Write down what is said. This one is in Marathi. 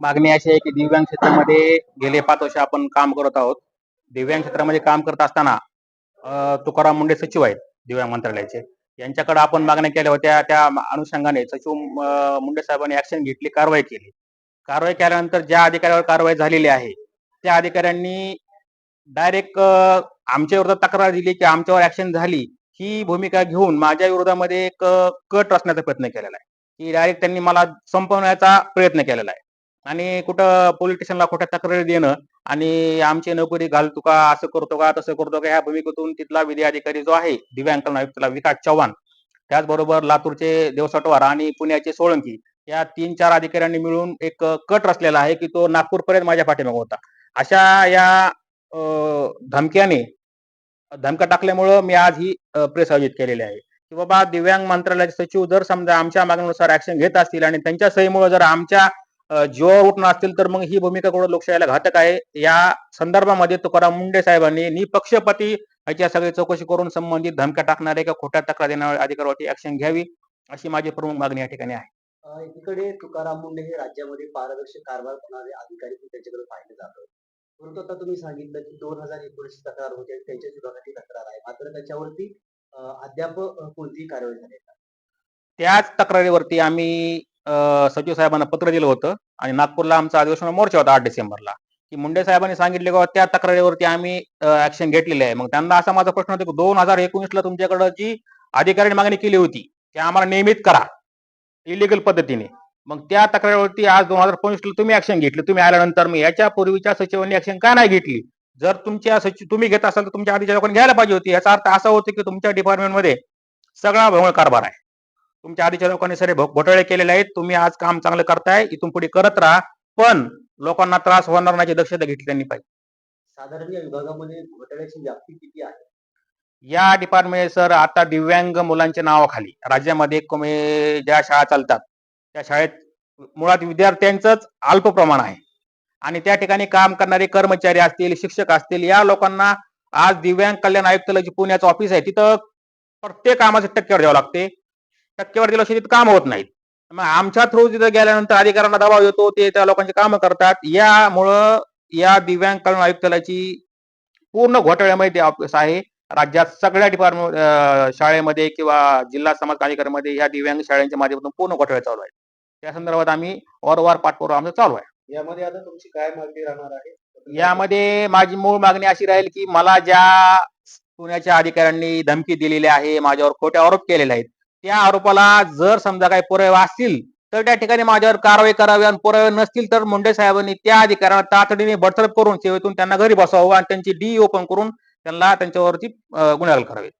मागणी अशी आहे की दिव्यांग क्षेत्रामध्ये गेले 5 वर्ष आपण काम करत आहोत. दिव्यांग क्षेत्रामध्ये काम करत असताना तुकाराम मुंडे सचिव आहेत दिव्यांग मंत्रालयाचे. यांच्याकडे आपण मागण्या केल्या होत्या. त्या अनुषंगाने सचिव मुंडे साहेबांनी ऍक्शन घेतली, कारवाई केली. कारवाई केल्यानंतर ज्या अधिकाऱ्यावर कारवाई झालेली आहे, त्या अधिकाऱ्यांनी डायरेक्ट आमच्या विरोधात तक्रार दिली की आमच्यावर ऍक्शन झाली. ही भूमिका घेऊन माझ्या विरोधामध्ये एक कट रचण्याचा प्रयत्न केलेला आहे, की डायरेक्ट त्यांनी मला संपवण्याचा प्रयत्न केलेला आहे. आणि कुठं पोलीस स्टेशनला खोट्या तक्रारी देणं आणि आमची नोकरी घालतो का, असं करतो का, तसं करतो का, ह्या भूमिकेतून तिथला विधी अधिकारी जो आहे दिव्यांग कल्याण आयुक्तला विकास चव्हाण, त्याचबरोबर लातूरचे देवसटवार आणि पुण्याचे सोळंकी, या 3-4 अधिकाऱ्यांनी मिळून एक कट रचलेला आहे की तो नागपूरपर्यंत माझ्या पाठीमागे होता. अशा या धमक्या टाकल्यामुळं मी आज ही प्रेस आयोजित केलेली आहे की बाबा दिव्यांग मंत्रालयाचे सचिव जर समजा आमच्या मागणीनुसार ऍक्शन घेत असतील आणि त्यांच्या सहीमुळे जर आमच्या जीवावर उठणार असतील तर मग ही भूमिका कुठं लोकशाहीला घातक आहे. या संदर्भामध्ये तुकाराम मुंडे साहेबांनी निपक्षपाती याची सगळी चौकशी करून संबंधित धमक्या टाकणारे किंवा खोट्या तक्रार देणाऱ्या अधिकाऱ्यावरती ऍक्शन घ्यावी, अशी माझी प्रमुख मागणी या ठिकाणी आहे. एकीकडे तुकाराम मुंडे हे राज्यामध्ये पारदर्शक कारभार करणारे अधिकारी पण त्यांच्याकडे पाहिलं जातं. परंतु आता तुम्ही सांगितलं की 2019 तक्रार होती आणि त्यांच्याच विभागाची तक्रार आहे. मात्र त्याच्यावरती अद्याप कोणतीही कारवाई झाली नाही. त्याच तक्रारीवरती आम्ही सचिव साहेबांना पत्र दिलं होतं आणि नागपूरला आमचा अधिवेशन मोर्चा होता 8 डिसेंबरला, की मुंडे साहेबांनी सांगितले की त्या तक्रारीवरती आम्ही ऍक्शन घेतलेली आहे. मग त्यांना असा माझा प्रश्न होता की 2019 ला तुमच्याकडे जी अधिकाऱ्यांनी मागणी केली होती ते आम्हाला नियमित करा इलिगल पद्धतीने. मग त्या तक्रारीवरती आज 2025 ला तुम्ही ऍक्शन घेतली. तुम्ही आल्यानंतर मी याच्या पूर्वीच्या सचिवांनी ऍक्शन का नाही घेतली? जर तुमच्या सचिव तुम्ही घेत असाल तर तुमच्या आधीच्या लोकांनी घ्यायला पाहिजे होती. याचा अर्थ असा होतो की तुमच्या डिपार्टमेंटमध्ये सगळा भोंगळ कारभार आहे. तुमच्या आधीच्या लोकांनी सारे घोटाळे केलेले आहेत. तुम्ही आज काम चांगलं करताय, इथून पुढे करत राहा, पण लोकांना त्रास होणार नाही याची दक्षता घेतली त्यांनी पाहिजे. साधारण या विभागामध्ये घोटाळ्याची व्याप्ती किती आहे? या डिपार्टमेंट सर आता दिव्यांग मुलांच्या नावाखाली राज्यामध्ये ज्या शाळा चालतात त्या शाळेत मुळात विद्यार्थ्यांचंच अल्प प्रमाण आहे आणि त्या ठिकाणी काम करणारे कर्मचारी असतील, शिक्षक असतील, या लोकांना आज दिव्यांग कल्याण आयुक्तालय जे पुण्याचं ऑफिस आहे तिथं प्रत्येक कामाचं टक्केवारी द्यावं लागते. टक्केवारी दिल्याशिवाय तिथं काम होत नाहीत. मग आमच्या थ्रू तिथं गेल्यानंतर अधिकाऱ्यांना दबाव येतो, ते त्या लोकांची कामं करतात. यामुळं या दिव्यांग कल्याण आयुक्तालयाची पूर्ण घोटाळ्यामध्ये ऑफिस आहे. राज्यात सगळ्या डिपार्टमेंट शाळेमध्ये किंवा जिल्हा समाज कार्यक्रमामध्ये या दिव्यांग शाळांच्या माध्यमातून पूर्ण घोटाळे चालू आहेत. त्या संदर्भात आम्ही वारंवार पाठपुरावा आमचा चालू आहे. यामध्ये आता तुमची काय मागणी राहणार आहे? यामध्ये माझी मूळ मागणी अशी राहील की मला ज्या पुण्याच्या अधिकाऱ्यांनी धमकी दिलेली आहे, माझ्यावर खोटे आरोप केलेले आहेत, त्या आरोपाला जर समजा काही पुरावे असतील तर त्या ठिकाणी माझ्यावर कारवाई करावी आणि पुरावे नसतील तर मुंडे साहेबांनी त्या अधिकाऱ्यांना तातडीने बडतर्फ करून सेवेतून त्यांना घरी बसवावं आणि त्यांची डी ओपन करून त्यांना त्यांच्यावरती गुन्हेगार करावे.